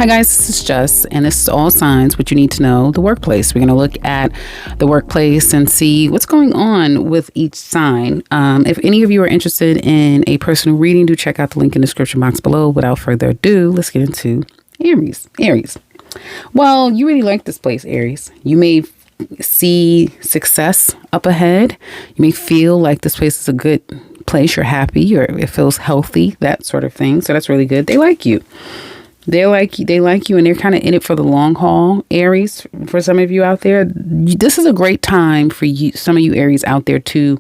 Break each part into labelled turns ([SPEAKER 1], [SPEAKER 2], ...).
[SPEAKER 1] Hi guys, this is Jess, and this is all signs what you need to know, the workplace. We're going to look at the workplace and see what's going on with each sign. If any of you are interested in a personal reading, do check out the link in the description box below. Without further ado, let's get into Aries. Well, you really like this place, Aries. You may see success up ahead. You may feel like this place is a good place. You're happy, or it feels healthy, that sort of thing. So that's really good. They like you. They like you, and they're kind of in it for the long haul, Aries. For some of you out there, this is a great time for you. Some of you Aries out there to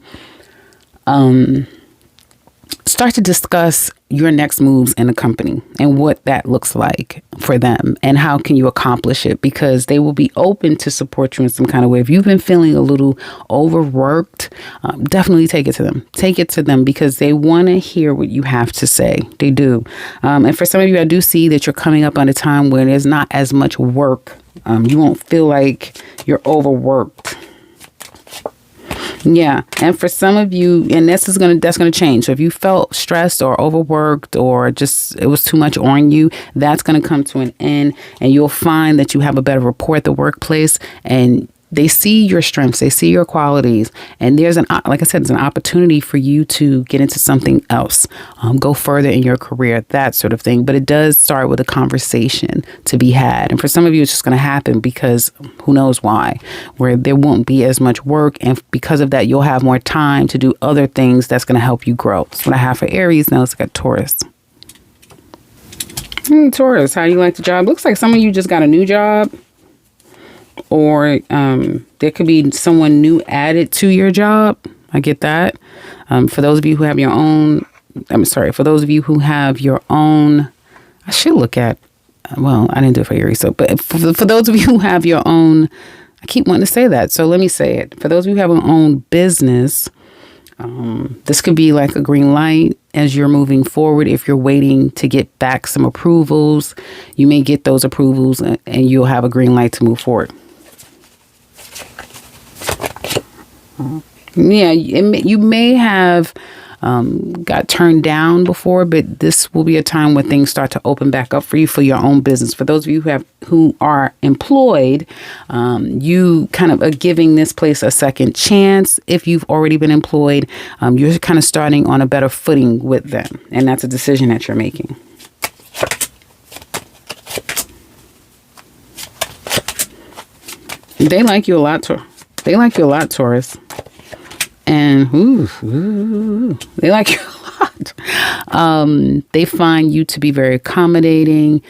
[SPEAKER 1] start to discuss your next moves in the company and what that looks like for them and how can you accomplish it, because they will be open to support you in some kind of way. If you've been feeling a little overworked, definitely take it to them. Take it to them because they want to hear what you have to say. They do. And for some of you, I do see that you're coming up on a time where there's not as much work. You won't feel like you're overworked. Yeah. And for some of you, and that's going to change. So if you felt stressed or overworked or just it was too much on you, that's going to come to an end, and you'll find that you have a better rapport at the workplace, and they see your strengths, they see your qualities, and there's like I said, it's an opportunity for you to get into something else, go further in your career, that sort of thing. But it does start with a conversation to be had. And for some of you, it's just going to happen because who knows why, where there won't be as much work. And because of that, you'll have more time to do other things that's going to help you grow. That's what I have for Aries. Now let's look at Taurus. Taurus, how do you like the job? Looks like some of you just got a new job. Or there could be someone new added to your job. I get that. For those of you who have your own, for those of you who have your own, I should look at, well, I didn't do it for Aries. So, but for those of you who have your own, I keep wanting to say that. So let me say it. For those of you who have your own business, this could be like a green light as you're moving forward. If you're waiting to get back some approvals, you may get those approvals and you'll have a green light to move forward. Yeah, you may have got turned down before, but this will be a time where things start to open back up for you for your own business. For those of you who are employed, you kind of are giving this place a second chance. If you've already been employed, you're kind of starting on a better footing with them, and that's a decision that you're making. They like you a lot, Taurus. And they like you a lot. They find you to be very accommodating,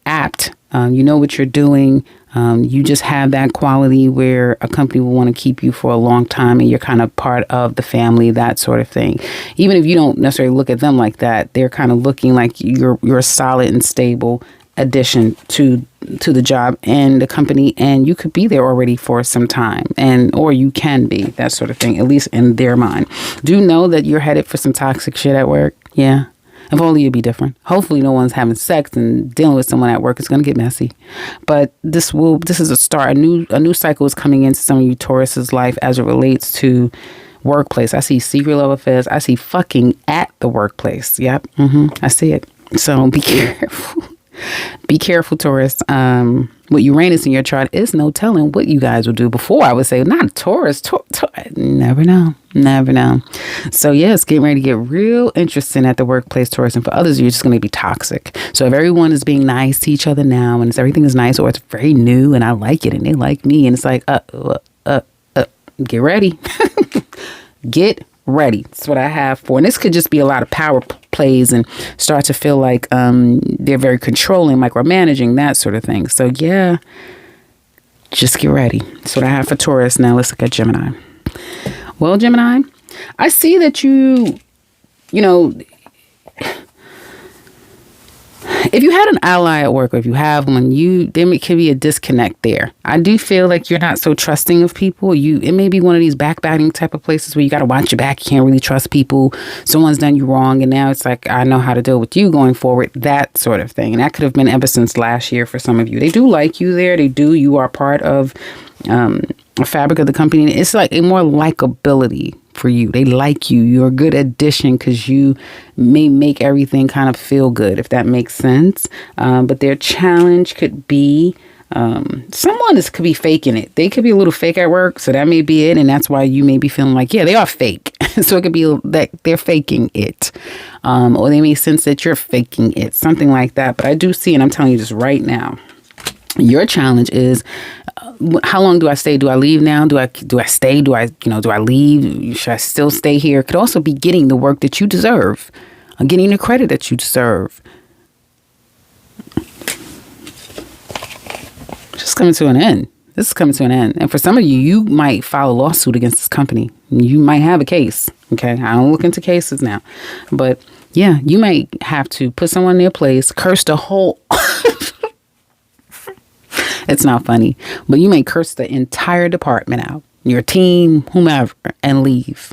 [SPEAKER 1] apt. You know what you're doing. You just have that quality where a company will want to keep you for a long time, and you're kind of part of the family, that sort of thing. Even if you don't necessarily look at them like that, they're kind of looking like you're a solid and stable addition to the job and the company, and you could be there already for some time, or you can be, that sort of thing, at least in their mind. Do know that you're headed for some toxic shit at work. Yeah. If only it'd be different. Hopefully no one's having sex and dealing with someone at work. It's going to get messy. But this is a start. A new cycle is coming into some of you Taurus's life as it relates to workplace. I see secret love affairs. I see fucking at the workplace. Yep. I see it. So be careful. Be careful, Taurus. With Uranus in your chart, is no telling what you guys will do. Before I would say, not Taurus. Never know. So yes, getting ready to get real interesting at the workplace, Taurus. And for others, you're just going to be toxic. So if everyone is being nice to each other now, and everything is nice, or it's very new, and I like it, and they like me, and it's like, get ready. Get ready. That's what I have for. And this could just be a lot of power plays and start to feel like they're very controlling, micromanaging, that sort of thing. So yeah, just get ready. That's what I have for Taurus. Now let's look at Gemini. Well, Gemini, I see that you know, if you had an ally at work, or if you have one, there could be a disconnect there. I do feel like you're not so trusting of people. It may be one of these backbiting type of places where you got to watch your back. You can't really trust people. Someone's done you wrong, and now it's like, I know how to deal with you going forward, that sort of thing. And that could have been ever since last year for some of you. They do like you there. They do. You are part of a fabric of the company. It's like a more likability for you. They like you. You're a good addition because you may make everything kind of feel good, if that makes sense. But their challenge could be someone could be faking it. They could be a little fake at work. So that may be it. And that's why you may be feeling like, yeah, they are fake. So it could be that they're faking it. Or they may sense that you're faking it, something like that. But I do see, and I'm telling you this right now, your challenge is, how long do I stay? Do I leave now? Do I stay? Do I leave? Should I still stay here? It could also be getting the work that you deserve, getting the credit that you deserve. Just coming to an end. This is coming to an end. And for some of you, you might file a lawsuit against this company. You might have a case. Okay. I don't look into cases now. But yeah, you might have to put someone in their place, curse the whole... It's not funny, but you may curse the entire department out, your team, whomever, and leave.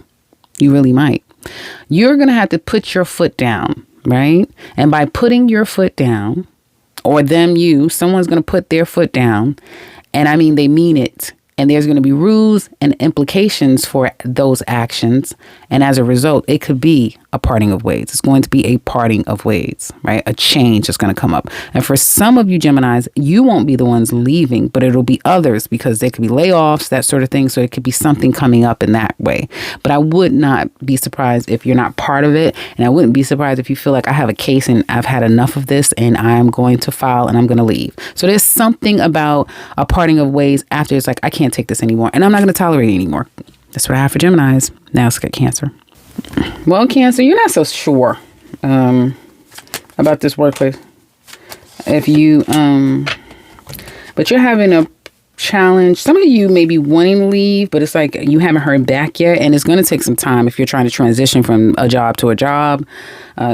[SPEAKER 1] You really might. You're going to have to put your foot down, right? And by putting your foot down, or someone's going to put their foot down. And I mean, they mean it. And there's going to be rules and implications for those actions. And as a result, it could be a parting of ways. It's going to be a parting of ways, right? A change is going to come up. And for some of you Geminis, you won't be the ones leaving, but it'll be others because there could be layoffs, that sort of thing. So it could be something coming up in that way. But I would not be surprised if you're not part of it. And I wouldn't be surprised if you feel like I have a case and I've had enough of this and I'm going to file and I'm going to leave. So there's something about a parting of ways after it's like, I can't take this anymore and I'm not going to tolerate it anymore. That's what I have for Geminis. Now let's get Cancer. Well, Cancer, you're not so sure about this workplace. If you, but you're having a challenge. Some of you may be wanting to leave, but it's like you haven't heard back yet. And it's going to take some time if you're trying to transition from a job to a job.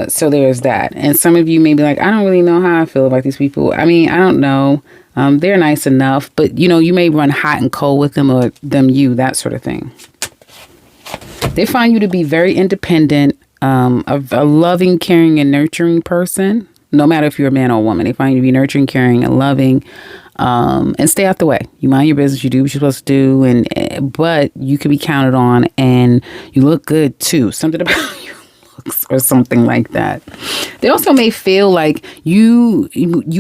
[SPEAKER 1] So there's that. And some of you may be like, I don't really know how I feel about these people. I mean, I don't know. They're nice enough, but you may run hot and cold with them or that sort of thing. They find you to be very independent, a loving, caring, and nurturing person, no matter if you're a man or a woman. They find you to be nurturing, caring, and loving, and stay out the way. You mind your business. You do what you're supposed to do, but you can be counted on, and you look good too. Something about you looks or something like that. They also may feel like you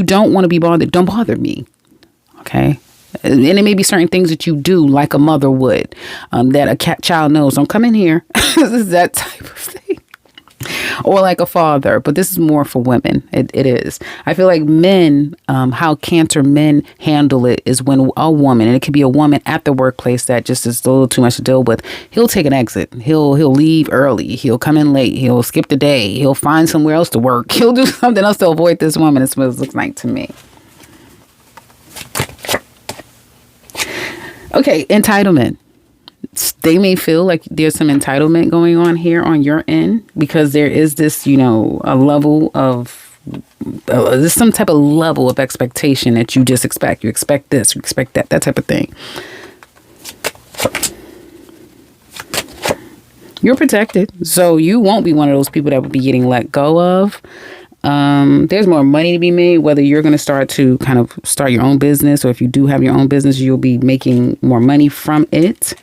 [SPEAKER 1] don't want to be bothered. Don't bother me. Okay. And it may be certain things that you do like a mother would, that a child knows. Don't come in here. This is that type of thing. Or like a father. But this is more for women. It is. I feel like men, how Cancer men handle it is when a woman, and it could be a woman at the workplace that just is a little too much to deal with. He'll take an exit. He'll leave early. He'll come in late. He'll skip the day. He'll find somewhere else to work. He'll do something else to avoid this woman. That's what it looks like to me. Okay, entitlement. They may feel like there's some entitlement going on here on your end because there is this, a level of, there's some type of level of expectation that you just expect. You expect this, you expect that type of thing. You're protected, so you won't be one of those people that would be getting let go of. There's more money to be made, whether you're going to start your own business, or if you do have your own business, you'll be making more money from it.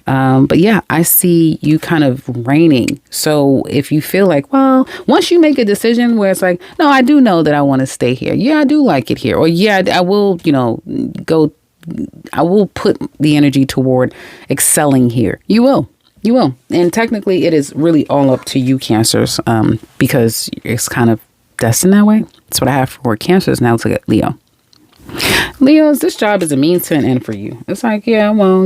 [SPEAKER 1] But yeah, I see you kind of reigning. So if you feel like, well, once you make a decision where it's like, no, I do know that I want to stay here. Yeah, I do like it here. Or yeah, I will, I will put the energy toward excelling here. You will. And technically it is really all up to you, Cancers, because it's kind of destined that way. That's what I have for Cancers. Now let's look at Leo. Leos, this job is a means to an end for you. It's like, yeah, well,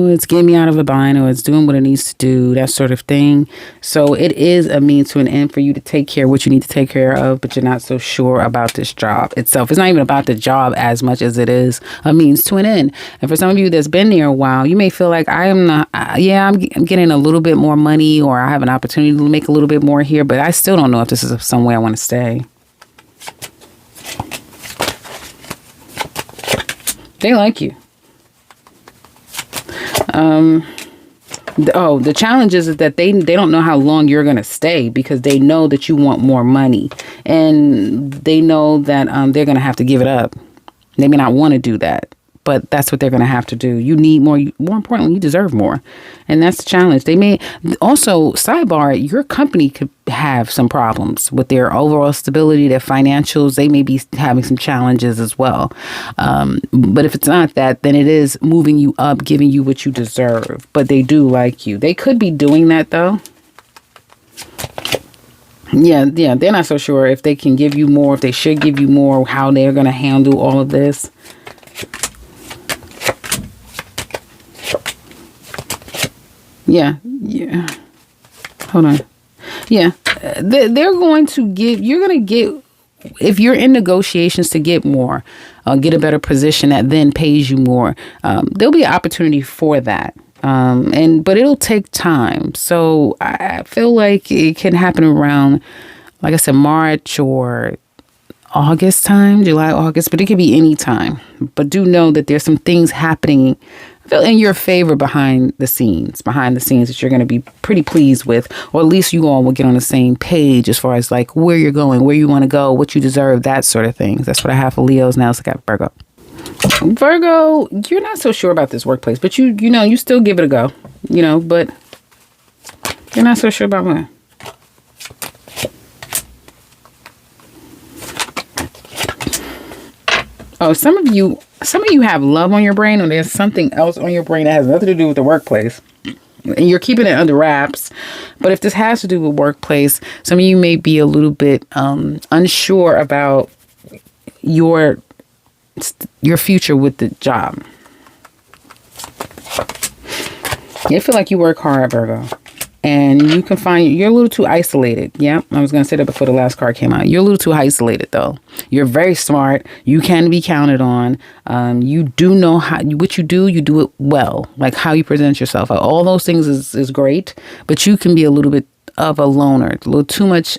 [SPEAKER 1] it's getting me out of a bind, or it's doing what it needs to do, that sort of thing. So it is a means to an end for you to take care of what you need to take care of, but you're not so sure about this job itself. It's not even about the job as much as it is a means to an end. And for some of you that's been there a while, you may feel like I'm getting a little bit more money, or I have an opportunity to make a little bit more here, but I still don't know if this is some way I want to stay. They like you. The challenge is that they don't know how long you're going to stay, because they know that you want more money, and they know that they're going to have to give it up. They may not want to do that, but that's what they're going to have to do. You need more. More importantly, you deserve more. And that's the challenge. They may also, sidebar, your company could have some problems with their overall stability, their financials. They may be having some challenges as well. But if it's not that, then it is moving you up, giving you what you deserve. But they do like you. They could be doing that, though. Yeah, they're not so sure if they can give you more, if they should give you more, how they're going to handle all of this. Yeah. Hold on. Yeah, they're going to give, you're going to get, if you're in negotiations to get more, get a better position that then pays you more, there'll be an opportunity for that. But it'll take time. So I feel like it can happen around, like I said, March or August time, July, August, but it could be any time. But do know that there's some things happening in your favor behind the scenes that you're going to be pretty pleased with, or at least you all will get on the same page as far as like where you're going, where you want to go, what you deserve, that sort of things. That's what I have for Leos. Now let's look at Virgo. Virgo, you're not so sure about this workplace, but you still give it a go, but you're not so sure about what. Oh, some of you have love on your brain, or there's something else on your brain that has nothing to do with the workplace, and you're keeping it under wraps. But if this has to do with workplace, some of you may be a little bit unsure about your future with the job. You feel like you work hard, Virgo, and you can find you're a little too isolated. Yeah, I was going to say that before the last card came out. You're a little too isolated, though. You're very smart. You can be counted on. You do know what you do it well, like how you present yourself. All those things is great, but you can be a little bit of a loner, a little too much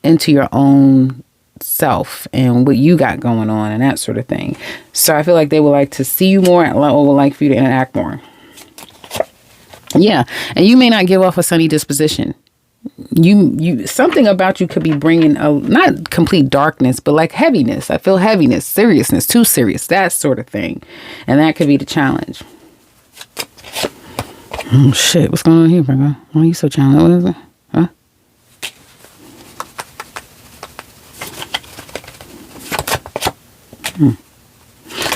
[SPEAKER 1] into your own self and what you got going on and that sort of thing. So I feel like they would like to see you more, or would like for you to interact more. Yeah, and you may not give off a sunny disposition. You something about you could be bringing not complete darkness, but like heaviness. I feel heaviness, seriousness, too serious, that sort of thing, and that could be the challenge. Oh shit! What's going on here, Virgo? Why are you so challenged? What is it? Huh?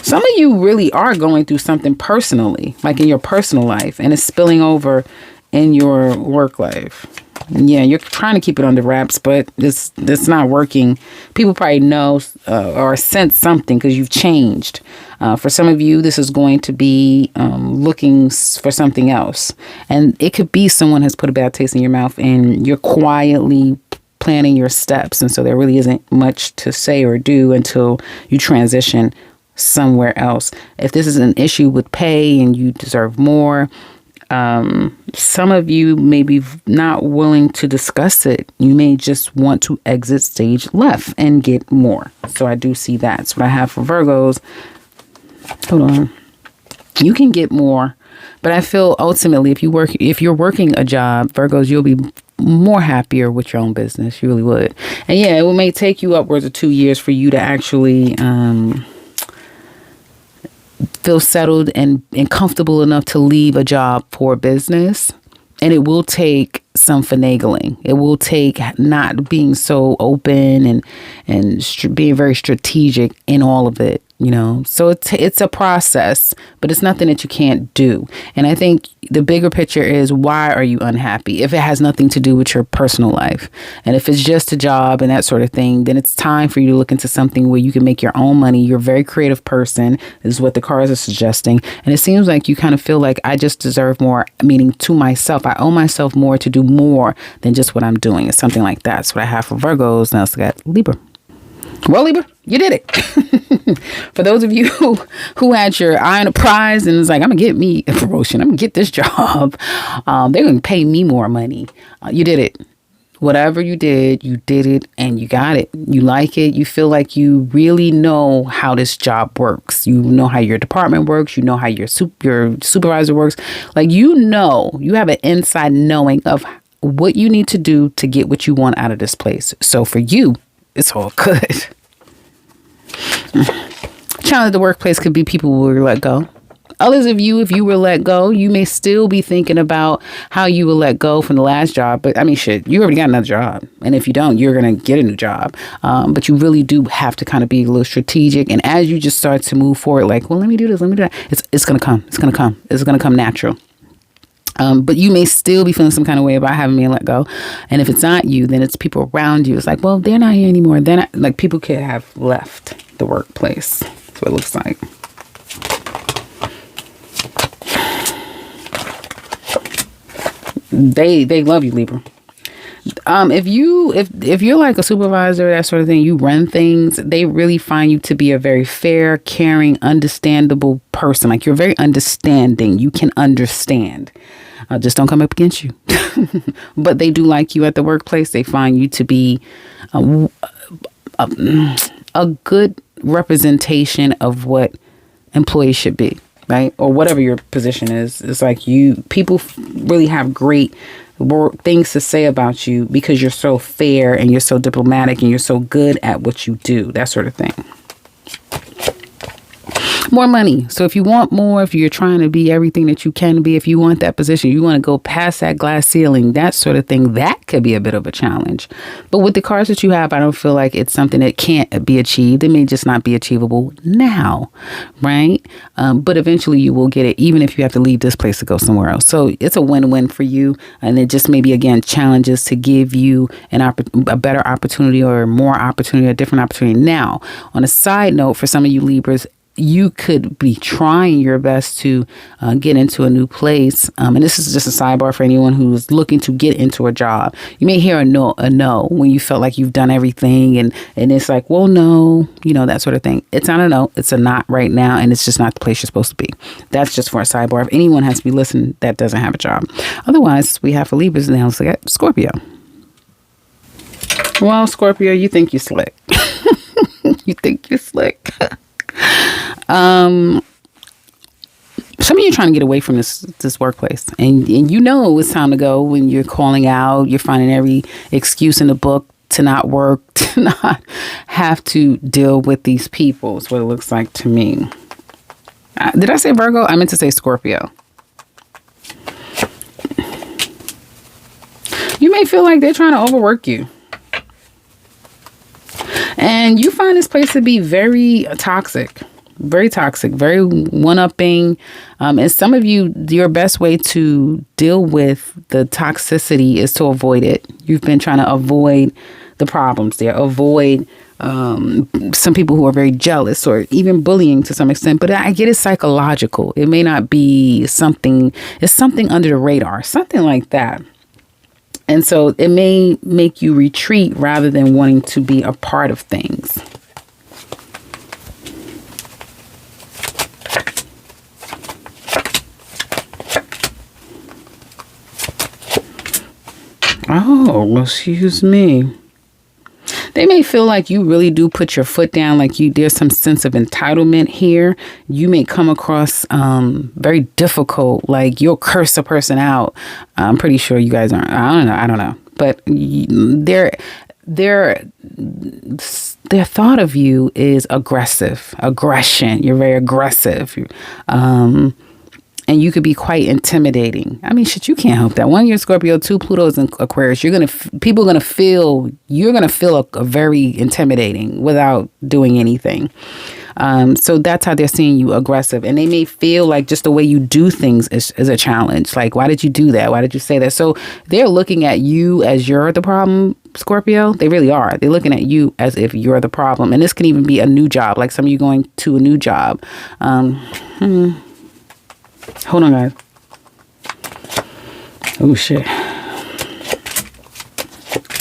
[SPEAKER 1] Some of you really are going through something personally, like in your personal life, and it's spilling over in your work life. Yeah, you're trying to keep it under wraps, but it's not working. People probably know or sense something because you've changed. For some of you, this is going to be looking for something else. And it could be someone has put a bad taste in your mouth and you're quietly planning your steps. And so there really isn't much to say or do until you transition somewhere else. If this is an issue with pay and you deserve more, some of you may be not willing to discuss it. You may just want to exit stage left and get more. So I do see that. That's what I have for Virgos. Hold on. You can get more, but I feel ultimately if you're working a job, Virgos, you'll be more happier with your own business. You really would. And yeah, it may take you upwards of 2 years for you to actually feel settled and comfortable enough to leave a job for business. And it will take some finagling. It will take not being so open and being very strategic in all of it. So it's a process, but it's nothing that you can't do. And I think the bigger picture is, why are you unhappy? If it has nothing to do with your personal life, and if it's just a job and that sort of thing, then it's time for you to look into something where you can make your own money. You're a very creative person, is what the cards are suggesting. And it seems like you kind of feel like I just deserve more, meaning to myself. I owe myself more to do more than just what I'm doing. It's something like that. That's what I have for Virgos. Now let's look at Libra. Well, Libra, you did it. For those of you who had your eye on a prize and was like, I'm going to get me a promotion, I'm going to get this job, they're going to pay me more money. You did it. Whatever you did it, and you got it. You like it. You feel like you really know how this job works. You know how your department works. You know how your supervisor works. Like, you have an inside knowing of what you need to do to get what you want out of this place. So for you, it's all good. challenge at the workplace could be people who were let go. Others of you, if you were let go, you may still be thinking about how you were let go from the last job. But I mean, shit, you already got another job. And if you don't, you're going to get a new job. But you really do have to kind of be a little strategic. And as you just start to move forward, like, well, let me do this, let me do that. It's going to come. It's going to come. It's going to come natural. But you may still be feeling some kind of way about having me let go. And if it's not you, then it's people around you. It's like, well, they're not here anymore. They're not, like, people could have left the workplace. That's what it looks like. They love you, Libra. If you're like a supervisor, that sort of thing, you run things, they really find you to be a very fair, caring, understandable person. Like, you're very understanding. You can understand. Just don't come up against you. But they do like you at the workplace. They find you to be a good representation of what employees should be, right? Or whatever your position is. It's like people really have great things to say about you because you're so fair and you're so diplomatic and you're so good at what you do, that sort of thing. More money. So if you want more, if you're trying to be everything that you can be, if you want that position, you want to go past that glass ceiling, that sort of thing, that could be a bit of a challenge. But with the cards that you have, I don't feel like it's something that can't be achieved. It may just not be achievable now, right? But eventually you will get it, even if you have to leave this place to go somewhere else. So it's a win-win for you. And it just maybe, again, challenges to give you a better opportunity or more opportunity, a different opportunity. Now, on a side note, for some of you Libras, you could be trying your best to get into a new place. And this is just a sidebar for anyone who's looking to get into a job. You may hear a no when you felt like you've done everything. And it's like, well, no, that sort of thing. It's not a no. It's a not right now. And it's just not the place you're supposed to be. That's just for a sidebar. If anyone has to be listening that doesn't have a job. Otherwise, we have for Libras now. Let's look at Scorpio. Well, Scorpio, you think you're slick. You think you're slick. Some of you are trying to get away from this workplace, and it's time to go. When you're calling out, you're finding every excuse in the book to not work, to not have to deal with these people. Is what it looks like to me. Did I say Virgo? I meant to say Scorpio. You may feel like they're trying to overwork you. And you find this place to be very toxic, very one-upping. And some of you, your best way to deal with the toxicity is to avoid it. You've been trying to avoid the problems there, avoid some people who are very jealous or even bullying to some extent. But I get it's psychological. It may not be something, it's something under the radar, something like that. And so it may make you retreat rather than wanting to be a part of things. Oh, excuse me. They may feel like you really do put your foot down, like there's some sense of entitlement here. You may come across very difficult, like you'll curse a person out. I'm pretty sure you guys aren't. I don't know. But their thought of you is aggression. You're very aggressive. And you could be quite intimidating. I mean, shit, you can't help that. 1 year Scorpio, 2 Pluto's in Aquarius. You're going to feel a very intimidating without doing anything. So that's how they're seeing you, aggressive. And they may feel like just the way you do things is a challenge. Like, why did you do that? Why did you say that? So they're looking at you as you're the problem, Scorpio. They really are. They're looking at you as if you're the problem. And this can even be a new job. Like some of you going to a new job. Hold on, guys. Oh, shit. I'm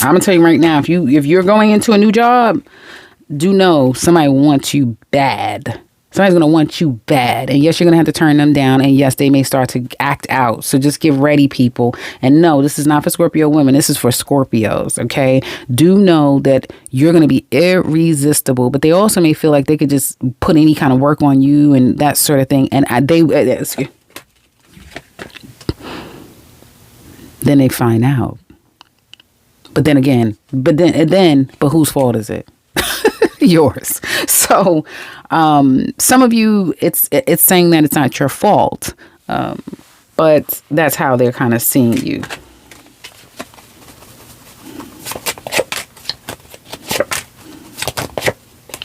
[SPEAKER 1] going to tell you right now, if you're going into a new job, do know somebody wants you bad. Somebody's going to want you bad. And yes, you're going to have to turn them down. And yes, they may start to act out. So just get ready, people. And no, this is not for Scorpio women. This is for Scorpios, okay? Do know that you're going to be irresistible. But they also may feel like they could just put any kind of work on you and that sort of thing. And then they find out. But whose fault is it? yours. So some of you, it's saying that it's not your fault, but that's how they're kind of seeing you.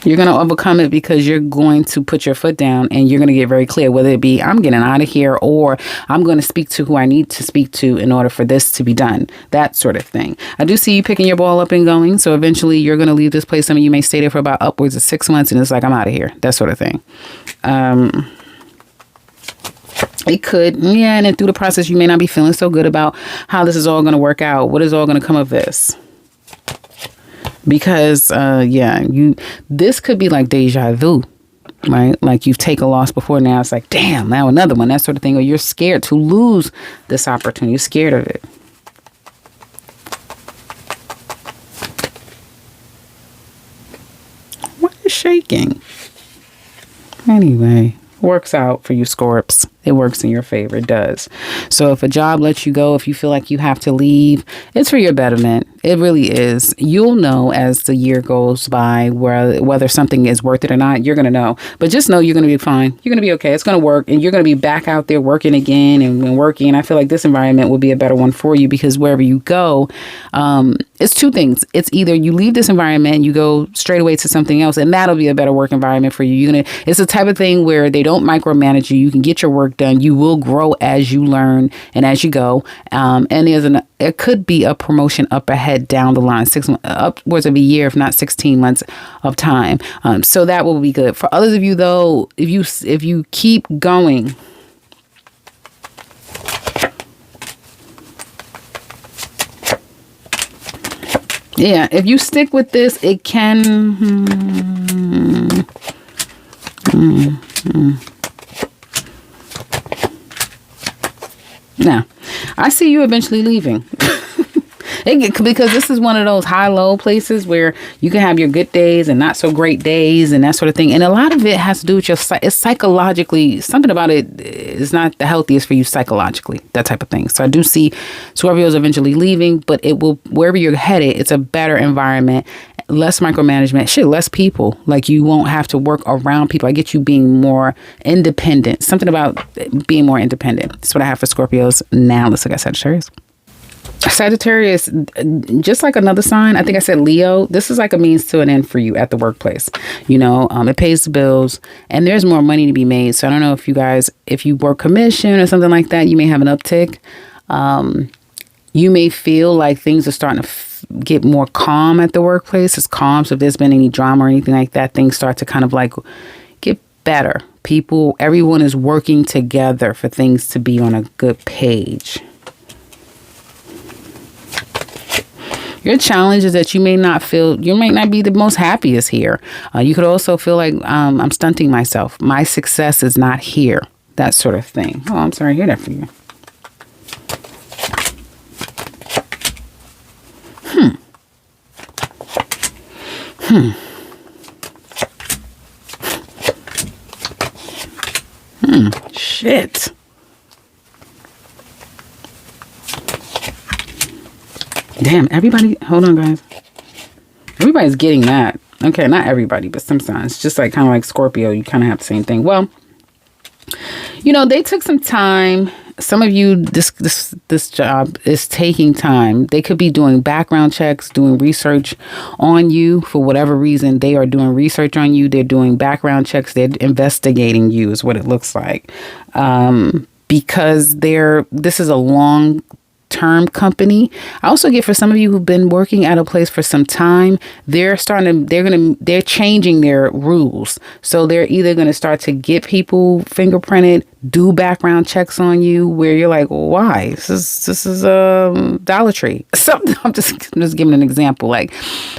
[SPEAKER 1] You're going to overcome it because you're going to put your foot down and you're going to get very clear, whether it be I'm getting out of here or I'm going to speak to who I need to speak to in order for this to be done. That sort of thing. I do see you picking your ball up and going. So eventually you're going to leave this place. Some of you may stay there for about upwards of 6 months and it's like, I'm out of here. That sort of thing. It could. Yeah. And then through the process, you may not be feeling so good about how this is all going to work out. What is all going to come of this? Because, this could be like deja vu, right? Like you've taken a loss before. Now it's like, damn, now another one, that sort of thing. Or you're scared to lose this opportunity. You're scared of it. What is shaking? Anyway, works out for you, Scorps. It works in your favor. It does. So if a job lets you go, if you feel like you have to leave, it's for your betterment. It really is. You'll know as the year goes by whether something is worth it or not. You're going to know. But just know you're going to be fine. You're going to be okay. It's going to work. And you're going to be back out there working again and working. And I feel like this environment will be a better one for you because wherever you go, it's two things. It's either you leave this environment and you go straight away to something else, and that'll be a better work environment for you. It's the type of thing where they don't micromanage you. You can get your work done. You will grow as you learn and as you go. And it could be a promotion up ahead down the line, 6 months, upwards of a year, if not 16 months of time. So that will be good. For others of you, though, if you keep going, yeah, if you stick with this, it can. Now, I see you eventually leaving. Because this is one of those high-low places where you can have your good days and not so great days and that sort of thing. And a lot of it has to do with it's psychologically, something about it is not the healthiest for you psychologically, that type of thing. So I do see Scorpios eventually leaving, but it will, wherever you're headed, it's a better environment, less micromanagement, less people. Like you won't have to work around people. I get you being more independent. Something about being more independent. That's what I have for Scorpios now. Let's look at Sagittarius. Sagittarius, just like another sign, I think I said Leo, this is like a means to an end for you at the workplace. It pays the bills and there's more money to be made. So I don't know if you guys, if you work commission or something like that, you may have an uptick. You may feel like things are starting to get more calm at the workplace. It's calm. So if there's been any drama or anything like that, things start to kind of like get better. Everyone is working together for things to be on a good page. Your challenge is that you may not be the most happiest here. You could also feel like I'm stunting myself. My success is not here. That sort of thing. Oh, I'm sorry to hear that for you. Shit. Damn, everybody, hold on, guys. Everybody's getting that. Okay, not everybody, but some signs. Just like kind of like Scorpio, you kind of have the same thing. Well, they took some time. Some of you, this job is taking time. They could be doing background checks, doing research on you for whatever reason. They are doing research on you. They're doing background checks. They're investigating you is what it looks like. Because this is a long term company. I also get for some of you who've been working at a place for some time, they're changing their rules. So they're either going to start to get people fingerprinted, do background checks on you where you're like, why? This is Dollar Tree. Something. I'm just giving an example. Like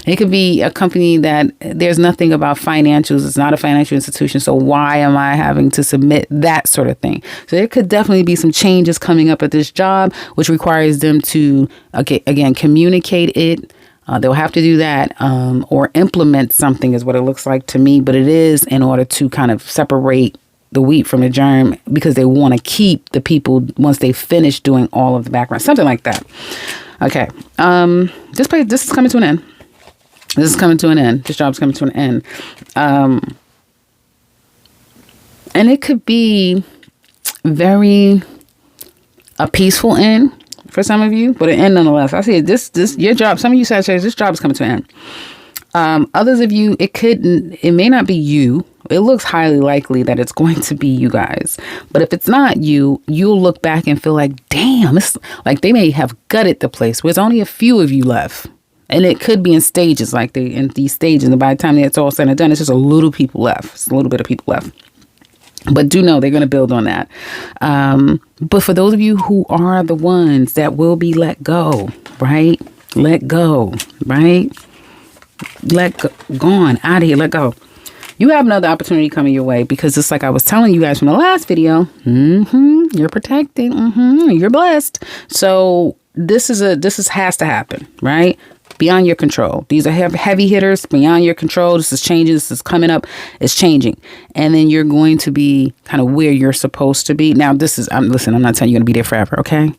[SPEAKER 1] it could be a company that there's nothing about financials. It's not a financial institution. So why am I having to submit that sort of thing? So there could definitely be some changes coming up at this job, which requires them to, again, communicate it. They'll have to do that or implement something is what it looks like to me. But it is in order to kind of separate the wheat from the germ because they want to keep the people once they finish doing all of the background, something like that. Okay. This is coming to an end. This is coming to an end. This job's coming to an end. And it could be very a peaceful end for some of you, but an end nonetheless. I see this your job. Some of you Sagittarius, this job is coming to an end. Others of you, it may not be you. It looks highly likely that it's going to be you guys. But if it's not you, you'll look back and feel like, damn, it's like they may have gutted the place. There's only a few of you left. And it could be in stages, like in these stages. And by the time it's all said and done, it's just a little people left. It's a little bit of people left. But do know they're going to build on that. But for those of you who are the ones that will be let go, right? Let go, right? Let go, gone, out of here, let go. You have another opportunity coming your way because just like I was telling you guys from the last video, you're protected, you're blessed. So this has to happen, right? Beyond your control. These are heavy hitters beyond your control. This is changing. This is coming up. It's changing. And then you're going to be kind of where you're supposed to be. Now, listen, I'm not telling you you're going to be there forever, okay?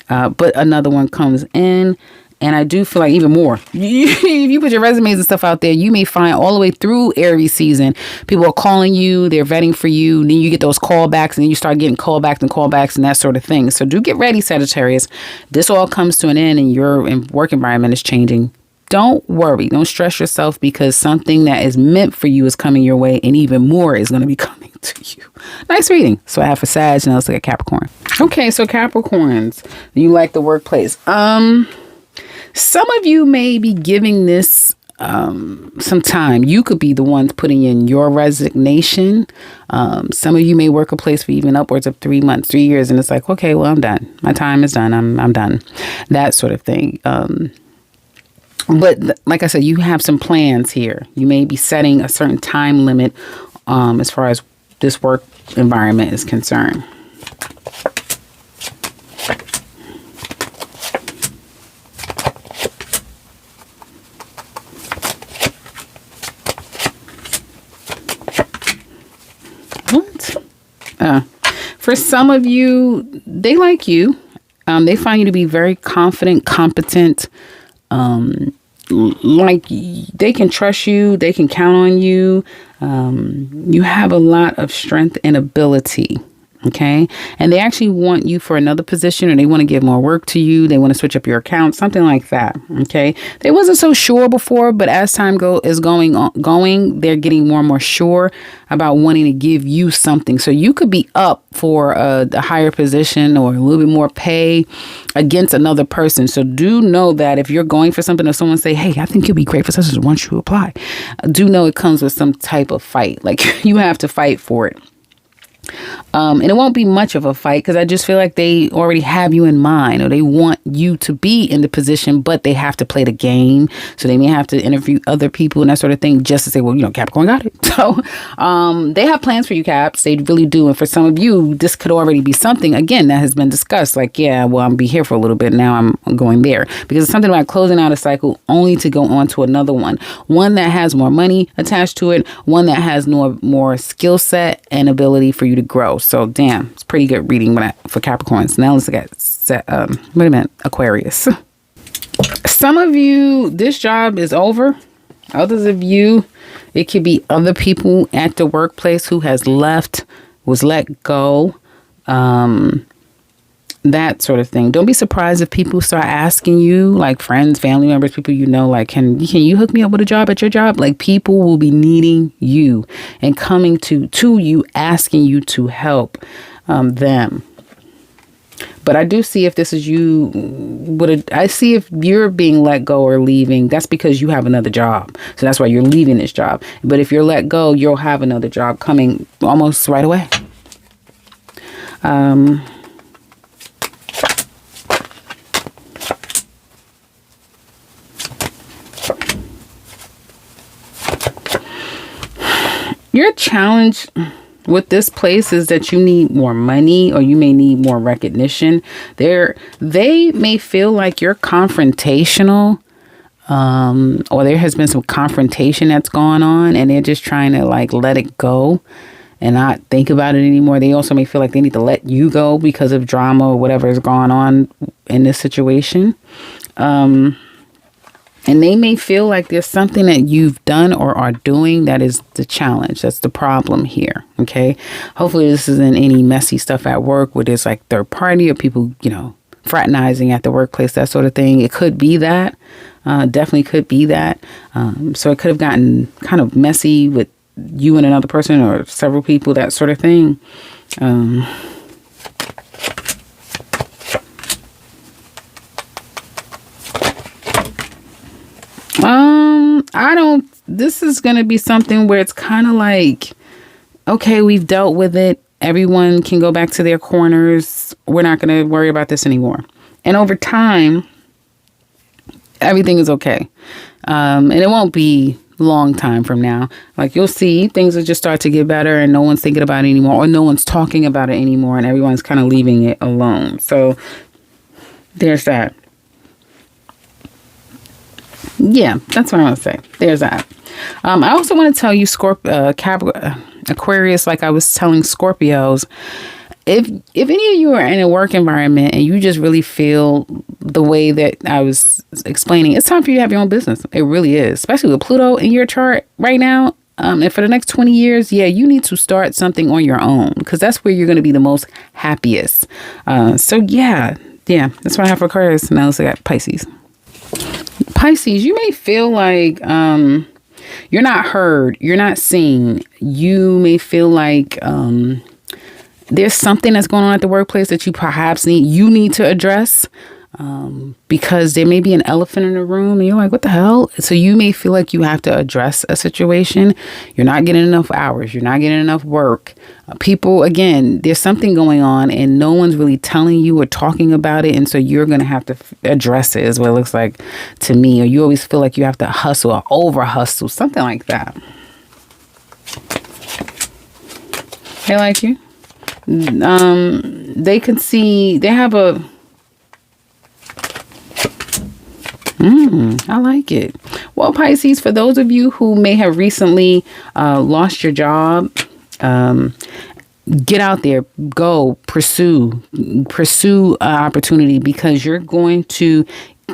[SPEAKER 1] But another one comes in. And I do feel like even more, if you put your resumes and stuff out there, you may find all the way through Aries season, people are calling you, they're vetting for you. And then you get those callbacks and then you start getting callbacks and that sort of thing. So do get ready, Sagittarius. This all comes to an end and your work environment is changing. Don't worry. Don't stress yourself because something that is meant for you is coming your way and even more is going to be coming to you. Nice reading. So I have for Sag. Now let's look at Capricorn. Okay, so Capricorns, you like the workplace. Some of you may be giving this some time. You could be the ones putting in your resignation. Some of you may work a place for even upwards of 3 months, 3 years, and it's like, okay, well, I'm done. My time is done. I'm done. That sort of thing. But like I said, you have some plans here. You may be setting a certain time limit as far as this work environment is concerned. For some of you, they like you. They find you to be very confident, competent. Like they can trust you. They can count on you. You have a lot of strength and ability. Okay. And they actually want you for another position or they want to give more work to you. They want to switch up your account, something like that. Okay. They wasn't so sure before, but as time is going, they're getting more and more sure about wanting to give you something. So you could be up for a higher position or a little bit more pay against another person. So do know that if you're going for something or someone say, hey, I think you'll be great for such as once you apply, do know it comes with some type of fight. Like you have to fight for it. And it won't be much of a fight because I just feel like they already have you in mind or they want you to be in the position, but they have to play the game. So they may have to interview other people and that sort of thing just to say, well, Capricorn got it. So they have plans for you, Caps. They really do. And for some of you, this could already be something, again, that has been discussed. Like, yeah, well, I'm be here for a little bit. Now I'm going there because it's something about closing out a cycle only to go on to another one that has more money attached to it, one that has more skill set and ability for you to grow. So damn, it's pretty good reading for Capricorns. Now let's look at Aquarius. Some of you, this job is over. Others of you, it could be other people at the workplace who was let go. That sort of thing. Don't be surprised if people start asking you, like friends, family members, people like, can you hook me up with a job at your job? Like people will be needing you and coming to you, asking you to help them. But I do see if this is you, I see if you're being let go or leaving, that's because you have another job. So that's why you're leaving this job. But if you're let go, you'll have another job coming almost right away. Your challenge with this place is that you need more money or you may need more recognition. They may feel like you're confrontational or there has been some confrontation that's gone on and they're just trying to like let it go and not think about it anymore. They also may feel like they need to let you go because of drama or whatever is going on in this situation. And And they may feel like there's something that you've done or are doing that is the challenge. That's the problem here. Okay. Hopefully this isn't any messy stuff at work where there's like third party or people, fraternizing at the workplace, that sort of thing. It could be that. Definitely could be that. So it could have gotten kind of messy with you and another person or several people, that sort of thing. This is going to be something where it's kind of like, okay, we've dealt with it. Everyone can go back to their corners. We're not going to worry about this anymore. And over time, everything is okay. And it won't be long time from now. Like you'll see things will just start to get better and no one's thinking about it anymore, or no one's talking about it anymore, and everyone's kind of leaving it alone. So there's that. Yeah, that's what I want to say. There's that. I also want to tell you, Aquarius, like I was telling Scorpios, if any of you are in a work environment and you just really feel the way that I was explaining, it's time for you to have your own business. It really is, especially with Pluto in your chart right now. And for the next 20 years, you need to start something on your own, because that's where you're going to be the most happiest. So that's what I have for Aquarius. Now let's look at Pisces. Pisces, you may feel like you're not heard, you're not seen. You may feel like there's something that's going on at the workplace that you perhaps need to address, because there may be an elephant in the room and you're like, what the hell? So you may feel like you have to address a situation. You're not getting enough hours. You're not getting enough work. People, again, there's something going on and no one's really telling you or talking about it. And so you're going to have to address it, is what it looks like to me. Or you always feel like you have to hustle or over hustle, something like that. They like you. They can see, they have a, I like it. Well, Pisces, for those of you who may have recently lost your job, get out there, go pursue opportunity, because you're going to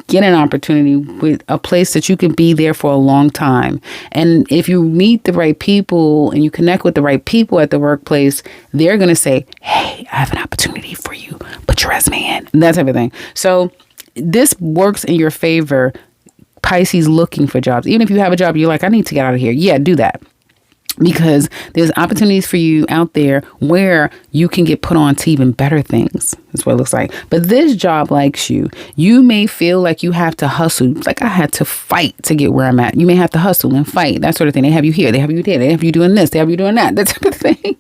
[SPEAKER 1] get an opportunity with a place that you can be there for a long time. And if you meet the right people and you connect with the right people at the workplace, they're going to say, hey, I have an opportunity for you. Put your resume in. And that type of thing. So this works in your favor, Pisces, looking for jobs. Even if you have a job, you're like, I need to get out of here. Yeah, do that. Because there's opportunities for you out there where you can get put on to even better things. That's what it looks like. But this job likes you. You may feel like you have to hustle. Like I had to fight to get where I'm at. You may have to hustle and fight, that sort of thing. They have you here. They have you there. They have you doing this. They have you doing that. That type of thing.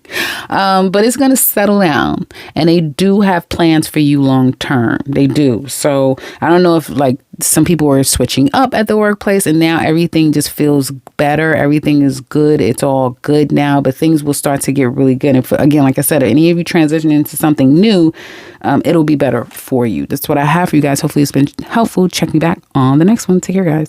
[SPEAKER 1] But it's going to settle down. And they do have plans for you long term. They do. So I don't know if like some people are switching up at the workplace and now everything just feels better. Everything is good. It's all good now, but things will start to get really good. And again, like I said, any of you transition into something new, it'll be better for you. That's what I have for you guys. Hopefully it's been helpful. Check me back on the next one. Take care, guys.